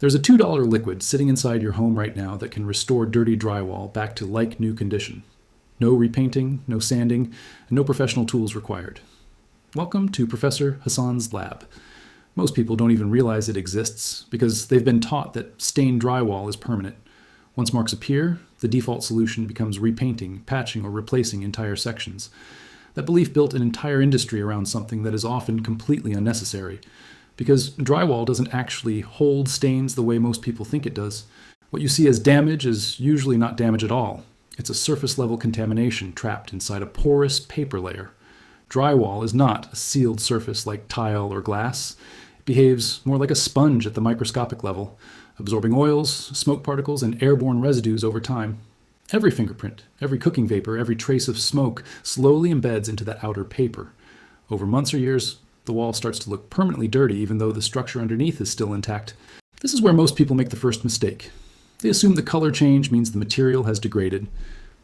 There's a $2 liquid sitting inside your home right now that can restore dirty drywall back to like-new condition. No repainting, no sanding, and no professional tools required. Welcome to Professor Hassan's lab. Most people don't even realize it exists because they've been taught that stained drywall is permanent. Once marks appear, the default solution becomes repainting, patching, or replacing entire sections. That belief built an entire industry around something that is often completely unnecessary, because drywall doesn't actually hold stains the way most people think it does. What you see as damage is usually not damage at all. It's a surface-level contamination trapped inside a porous paper layer. Drywall is not a sealed surface like tile or glass. It behaves more like a sponge at the microscopic level, absorbing oils, smoke particles, and airborne residues over time. Every fingerprint, every cooking vapor, every trace of smoke slowly embeds into that outer paper. Over months or years, the wall starts to look permanently dirty even though the structure underneath is still intact. This is where most people make the first mistake. They assume the color change means the material has degraded.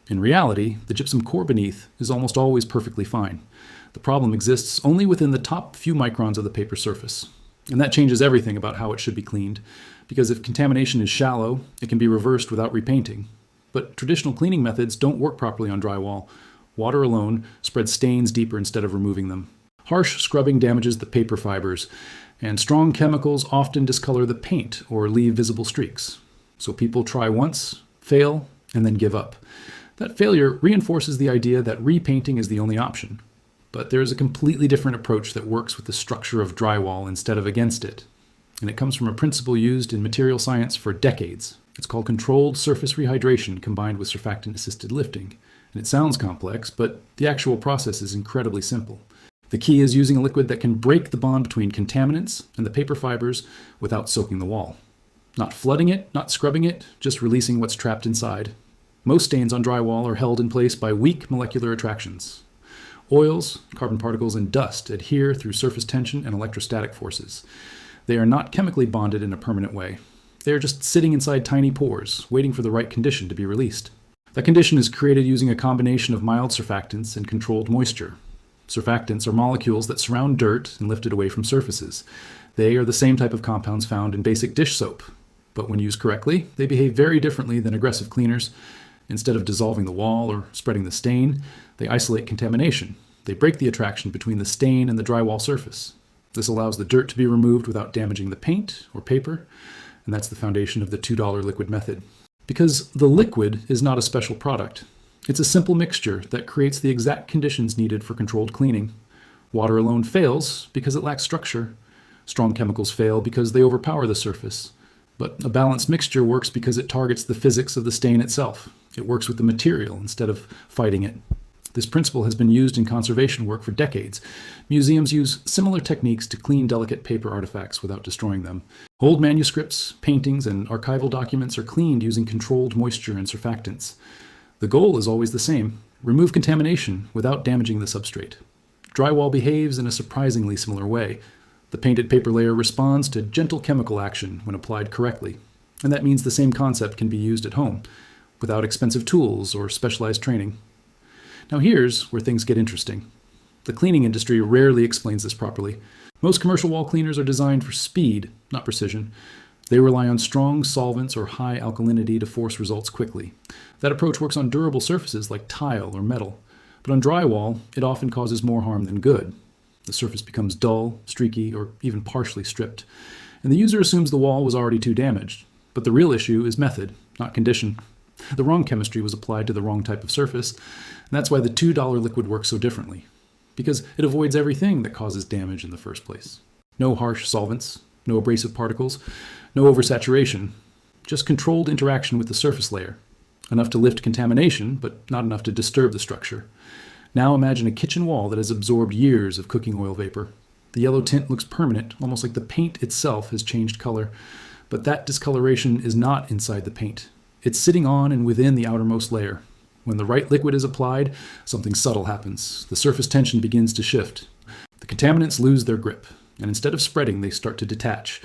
In reality, the gypsum core beneath is almost always perfectly fine. The problem exists only within the top few microns of the paper surface. And that changes everything about how it should be cleaned, because if contamination is shallow, it can be reversed without repainting. But traditional cleaning methods don't work properly on drywall. Water alone spreads stains deeper instead of removing them. Harsh scrubbing damages the paper fibers, and strong chemicals often discolor the paint or leave visible streaks. So people try once, fail, and then give up. That failure reinforces the idea that repainting is the only option. But there is a completely different approach that works with the structure of drywall instead of against it. And it comes from a principle used in material science for decades. It's called controlled surface rehydration combined with surfactant-assisted lifting. And it sounds complex, but the actual process is incredibly simple. The key is using a liquid that can break the bond between contaminants and the paper fibers without soaking the wall. Not flooding it, not scrubbing it, just releasing what's trapped inside. Most stains on drywall are held in place by weak molecular attractions. Oils, carbon particles, and dust adhere through surface tension and electrostatic forces. They are not chemically bonded in a permanent way. They are just sitting inside tiny pores, waiting for the right condition to be released. That condition is created using a combination of mild surfactants and controlled moisture. Surfactants are molecules that surround dirt and lift it away from surfaces. They are the same type of compounds found in basic dish soap. But when used correctly, they behave very differently than aggressive cleaners. Instead of dissolving the wall or spreading the stain, they isolate contamination. They break the attraction between the stain and the drywall surface. This allows the dirt to be removed without damaging the paint or paper, and that's the foundation of the $2 liquid method. Because the liquid is not a special product. It's a simple mixture that creates the exact conditions needed for controlled cleaning. Water alone fails because it lacks structure. Strong chemicals fail because they overpower the surface. But a balanced mixture works because it targets the physics of the stain itself. It works with the material instead of fighting it. This principle has been used in conservation work for decades. Museums use similar techniques to clean delicate paper artifacts without destroying them. Old manuscripts, paintings, and archival documents are cleaned using controlled moisture and surfactants. The goal is always the same: remove contamination without damaging the substrate. Drywall behaves in a surprisingly similar way. The painted paper layer responds to gentle chemical action when applied correctly. And that means the same concept can be used at home, without expensive tools or specialized training. Now here's where things get interesting. The cleaning industry rarely explains this properly. Most commercial wall cleaners are designed for speed, not precision. They rely on strong solvents or high alkalinity to force results quickly. That approach works on durable surfaces like tile or metal, but on drywall, it often causes more harm than good. The surface becomes dull, streaky, or even partially stripped, and the user assumes the wall was already too damaged. But the real issue is method, not condition. The wrong chemistry was applied to the wrong type of surface, and that's why the $2 liquid works so differently, because it avoids everything that causes damage in the first place. No harsh solvents, no abrasive particles, no oversaturation, just controlled interaction with the surface layer. Enough to lift contamination, but not enough to disturb the structure. Now imagine a kitchen wall that has absorbed years of cooking oil vapor. The yellow tint looks permanent, almost like the paint itself has changed color. But that discoloration is not inside the paint. It's sitting on and within the outermost layer. When the right liquid is applied, something subtle happens. The surface tension begins to shift. The contaminants lose their grip, and instead of spreading, they start to detach.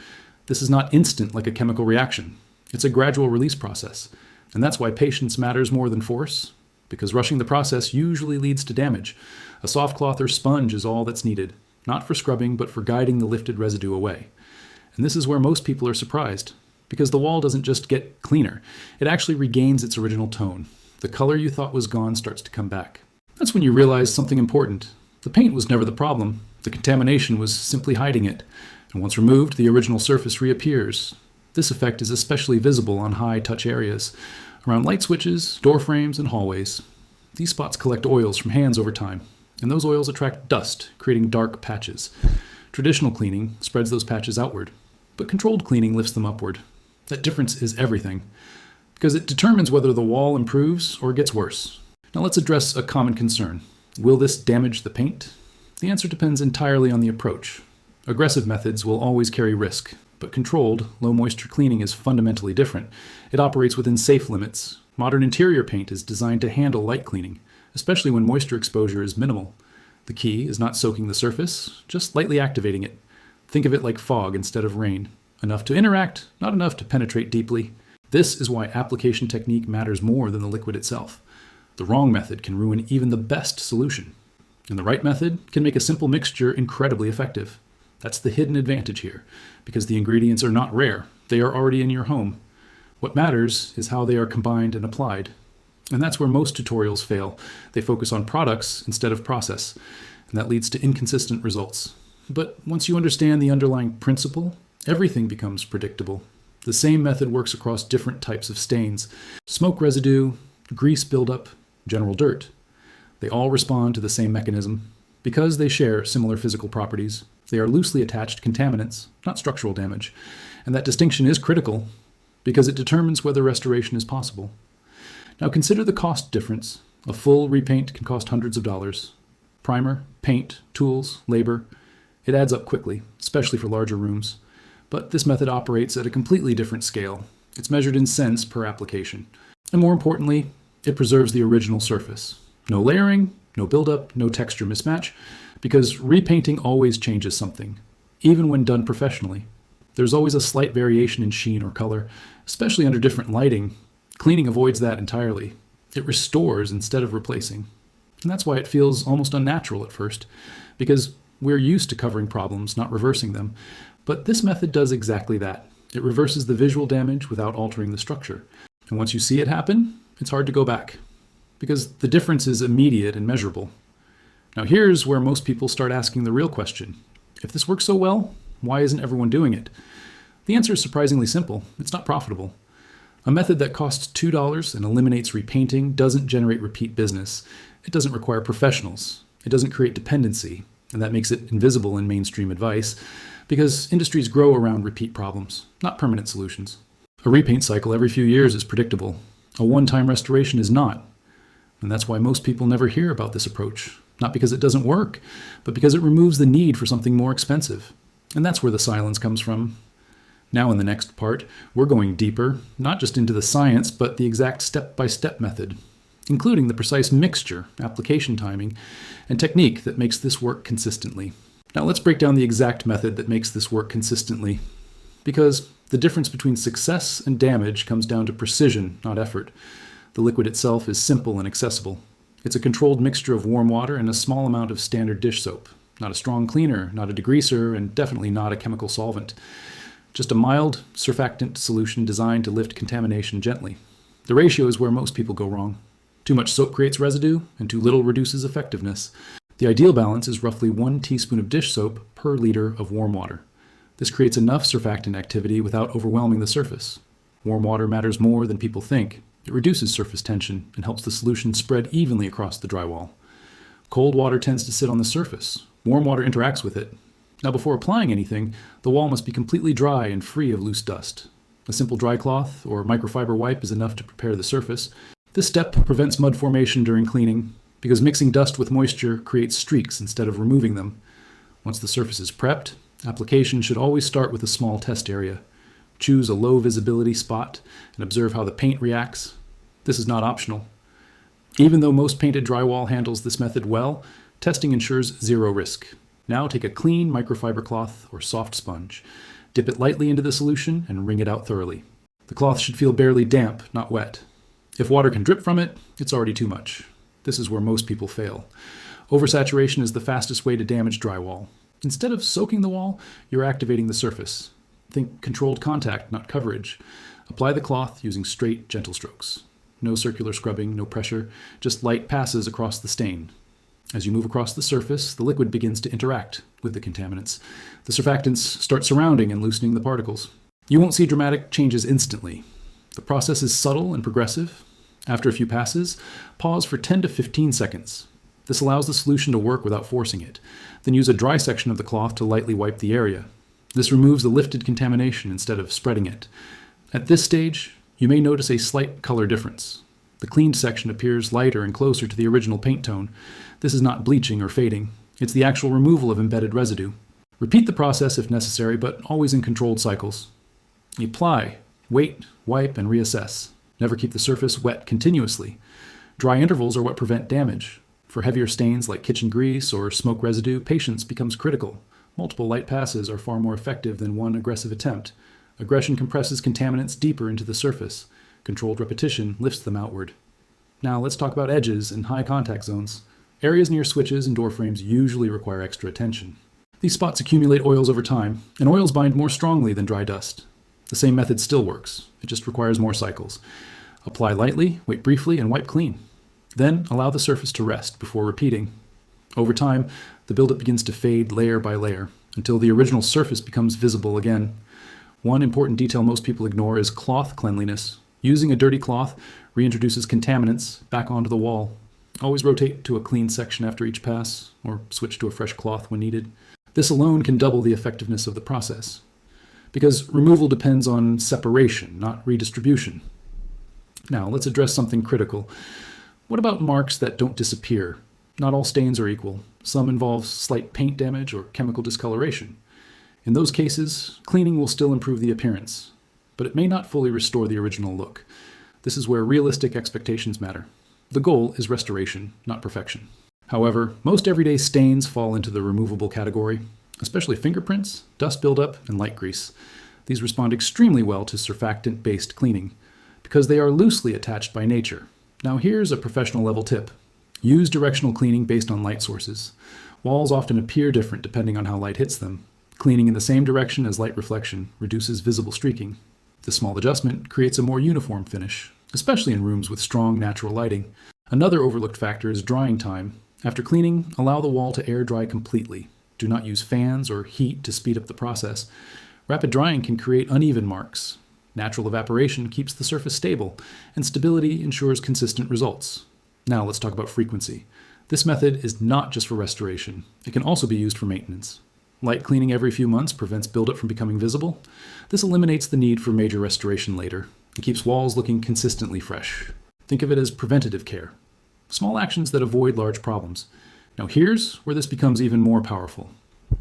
This is not instant like a chemical reaction. It's a gradual release process. And that's why patience matters more than force, because rushing the process usually leads to damage. A soft cloth or sponge is all that's needed, not for scrubbing, but for guiding the lifted residue away. And this is where most people are surprised. because the wall doesn't just get cleaner, it actually regains its original tone. The color you thought was gone starts to come back. That's when you realize something important. The paint was never the problem. The contamination was simply hiding it. And once removed, the original surface reappears. This effect is especially visible on high-touch areas, around light switches, door frames, and hallways. These spots collect oils from hands over time, and those oils attract dust, creating dark patches. Traditional cleaning spreads those patches outward, but controlled cleaning lifts them upward. That difference is everything, because it determines whether the wall improves or gets worse. Now let's address a common concern. Will this damage the paint? The answer depends entirely on the approach. Aggressive methods will always carry risk, but controlled, low-moisture cleaning is fundamentally different. It operates within safe limits. Modern interior paint is designed to handle light cleaning, especially when moisture exposure is minimal. The key is not soaking the surface, just lightly activating it. Think of it like fog instead of rain. Enough to interact, not enough to penetrate deeply. This is why application technique matters more than the liquid itself. The wrong method can ruin even the best solution, and the right method can make a simple mixture incredibly effective. That's the hidden advantage here, because the ingredients are not rare. They are already in your home. What matters is how they are combined and applied. And that's where most tutorials fail. They focus on products instead of process, and that leads to inconsistent results. But once you understand the underlying principle, everything becomes predictable. The same method works across different types of stains: smoke residue, grease buildup, general dirt. They all respond to the same mechanism. Because they share similar physical properties, they are loosely attached contaminants, not structural damage. And that distinction is critical because it determines whether restoration is possible. Now consider the cost difference. A full repaint can cost hundreds of dollars. Primer, paint, tools, labor. It adds up quickly, especially for larger rooms. But this method operates at a completely different scale. It's measured in cents per application. And more importantly, it preserves the original surface. No layering, no buildup, no texture mismatch, because repainting always changes something, even when done professionally. There's always a slight variation in sheen or color, especially under different lighting. Cleaning avoids that entirely. It restores instead of replacing. And that's why it feels almost unnatural at first, because we're used to covering problems, not reversing them. But this method does exactly that. It reverses the visual damage without altering the structure. And once you see it happen, it's hard to go back, because the difference is immediate and measurable. Now here's where most people start asking the real question. If this works so well, why isn't everyone doing it? The answer is surprisingly simple. It's not profitable. A method that costs $2 and eliminates repainting doesn't generate repeat business. It doesn't require professionals. It doesn't create dependency, and that makes it invisible in mainstream advice, because industries grow around repeat problems, not permanent solutions. A repaint cycle every few years is predictable. A one-time restoration is not. And that's why most people never hear about this approach. Not because it doesn't work, but because it removes the need for something more expensive. And that's where the silence comes from. Now in the next part, we're going deeper, not just into the science, but the exact step-by-step method, including the precise mixture, application timing, and technique that makes this work consistently. Now let's break down the exact method that makes this work consistently, because the difference between success and damage comes down to precision, not effort. The liquid itself is simple and accessible. It's a controlled mixture of warm water and a small amount of standard dish soap. Not a strong cleaner, not a degreaser, and definitely not a chemical solvent. Just a mild surfactant solution designed to lift contamination gently. The ratio is where most people go wrong. Too much soap creates residue, and too little reduces effectiveness. The ideal balance is roughly 1 teaspoon of dish soap per liter of warm water. This creates enough surfactant activity without overwhelming the surface. Warm water matters more than people think. It reduces surface tension and helps the solution spread evenly across the drywall. Cold water tends to sit on the surface. Warm water interacts with it. Now before applying anything, the wall must be completely dry and free of loose dust. A simple dry cloth or microfiber wipe is enough to prepare the surface. This step prevents mud formation during cleaning, because mixing dust with moisture creates streaks instead of removing them. Once the surface is prepped, application should always start with a small test area. Choose a low visibility spot and observe how the paint reacts. This is not optional. Even though most painted drywall handles this method well, testing ensures zero risk. Now take a clean microfiber cloth or soft sponge. Dip it lightly into the solution and wring it out thoroughly. The cloth should feel barely damp, not wet. If water can drip from it, it's already too much. This is where most people fail. Oversaturation is the fastest way to damage drywall. Instead of soaking the wall, you're activating the surface. Think controlled contact, not coverage. Apply the cloth using straight, gentle strokes. No circular scrubbing, no pressure, just light passes across the stain. As you move across the surface, the liquid begins to interact with the contaminants. The surfactants start surrounding and loosening the particles. You won't see dramatic changes instantly. The process is subtle and progressive. After a few passes, pause for 10 to 15 seconds. This allows the solution to work without forcing it. Then use a dry section of the cloth to lightly wipe the area. This removes the lifted contamination instead of spreading it. At this stage, you may notice a slight color difference. The cleaned section appears lighter and closer to the original paint tone. This is not bleaching or fading. It's the actual removal of embedded residue. Repeat the process if necessary, but always in controlled cycles. Apply, wait, wipe, and reassess. Never keep the surface wet continuously. Dry intervals are what prevent damage. For heavier stains like kitchen grease or smoke residue, patience becomes critical. Multiple light passes are far more effective than one aggressive attempt. Aggression compresses contaminants deeper into the surface. Controlled repetition lifts them outward. Now let's talk about edges and high contact zones. Areas near switches and door frames usually require extra attention. These spots accumulate oils over time, and oils bind more strongly than dry dust. The same method still works. It just requires more cycles. Apply lightly, wait briefly, and wipe clean. Then allow the surface to rest before repeating. Over time, the buildup begins to fade layer by layer until the original surface becomes visible again. One important detail most people ignore is cloth cleanliness. Using a dirty cloth reintroduces contaminants back onto the wall. Always rotate to a clean section after each pass, or switch to a fresh cloth when needed. This alone can double the effectiveness of the process, because removal depends on separation, not redistribution. Now, let's address something critical. What about marks that don't disappear? Not all stains are equal. Some involve slight paint damage or chemical discoloration. In those cases, cleaning will still improve the appearance, but it may not fully restore the original look. This is where realistic expectations matter. The goal is restoration, not perfection. However, most everyday stains fall into the removable category, especially fingerprints, dust buildup, and light grease. These respond extremely well to surfactant-based cleaning because they are loosely attached by nature. Now here's a professional level tip. Use directional cleaning based on light sources. Walls often appear different depending on how light hits them. Cleaning in the same direction as light reflection reduces visible streaking. This small adjustment creates a more uniform finish, especially in rooms with strong natural lighting. Another overlooked factor is drying time. After cleaning, allow the wall to air dry completely. Do not use fans or heat to speed up the process. Rapid drying can create uneven marks. Natural evaporation keeps the surface stable, and stability ensures consistent results. Now let's talk about frequency. This method is not just for restoration. It can also be used for maintenance. Light cleaning every few months prevents buildup from becoming visible. This eliminates the need for major restoration later. It keeps walls looking consistently fresh. Think of it as preventative care. Small actions that avoid large problems. Now here's where this becomes even more powerful.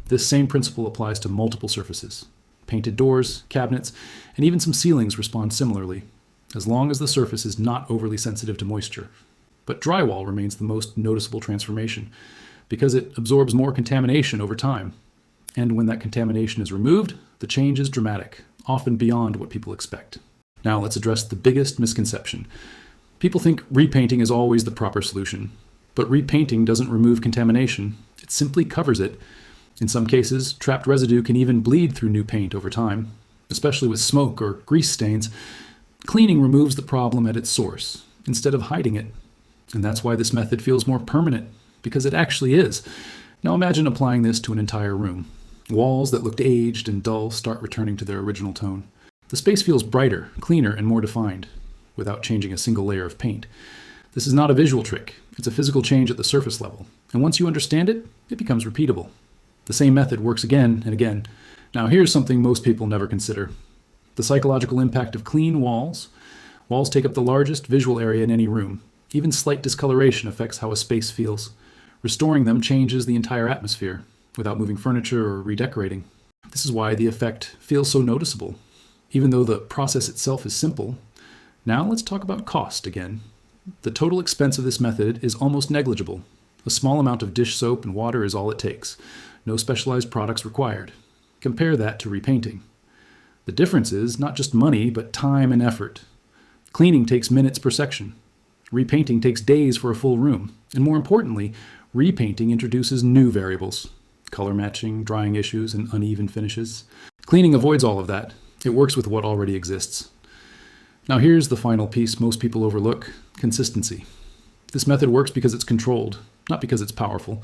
This same principle applies to multiple surfaces. Painted doors, cabinets, and even some ceilings respond similarly, as long as the surface is not overly sensitive to moisture. But drywall remains the most noticeable transformation because it absorbs more contamination over time. And when that contamination is removed, the change is dramatic, often beyond what people expect. Now let's address the biggest misconception. People think repainting is always the proper solution, but repainting doesn't remove contamination. It simply covers it. In some cases, trapped residue can even bleed through new paint over time, especially with smoke or grease stains. Cleaning removes the problem at its source, instead of hiding it. And that's why this method feels more permanent, because it actually is. Now imagine applying this to an entire room. Walls that looked aged and dull start returning to their original tone. The space feels brighter, cleaner, and more defined, without changing a single layer of paint. This is not a visual trick. It's a physical change at the surface level. And once you understand it, it becomes repeatable. The same method works again and again. Now here's something most people never consider. The psychological impact of clean walls. Walls take up the largest visual area in any room. Even slight discoloration affects how a space feels. Restoring them changes the entire atmosphere, without moving furniture or redecorating. This is why the effect feels so noticeable, even though the process itself is simple. Now let's talk about cost again. The total expense of this method is almost negligible. A small amount of dish soap and water is all it takes. No specialized products required. Compare that to repainting. The difference is not just money, but time and effort. Cleaning takes minutes per section. Repainting takes days for a full room. And more importantly, repainting introduces new variables. color matching, drying issues, and uneven finishes. Cleaning avoids all of that. It works with what already exists. Now here's the final piece most people overlook: consistency. This method works because it's controlled, not because it's powerful.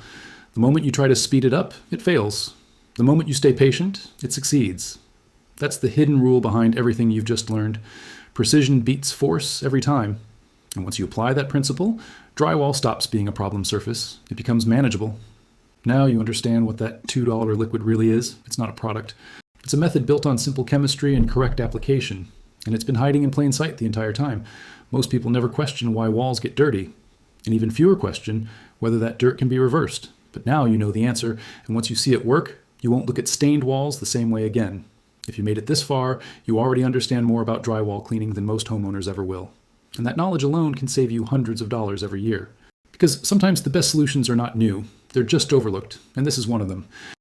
The moment you try to speed it up, it fails. The moment you stay patient, it succeeds. That's the hidden rule behind everything you've just learned. Precision beats force every time. And once you apply that principle, drywall stops being a problem surface. It becomes manageable. Now you understand what that $2 liquid really is. It's not a product. It's a method built on simple chemistry and correct application. And it's been hiding in plain sight the entire time. Most people never question why walls get dirty. And even fewer question whether that dirt can be reversed. But now you know the answer, and once you see it work, you won't look at stained walls the same way again. If you made it this far, you already understand more about drywall cleaning than most homeowners ever will. And that knowledge alone can save you hundreds of dollars every year. Because sometimes the best solutions are not new, they're just overlooked, and this is one of them.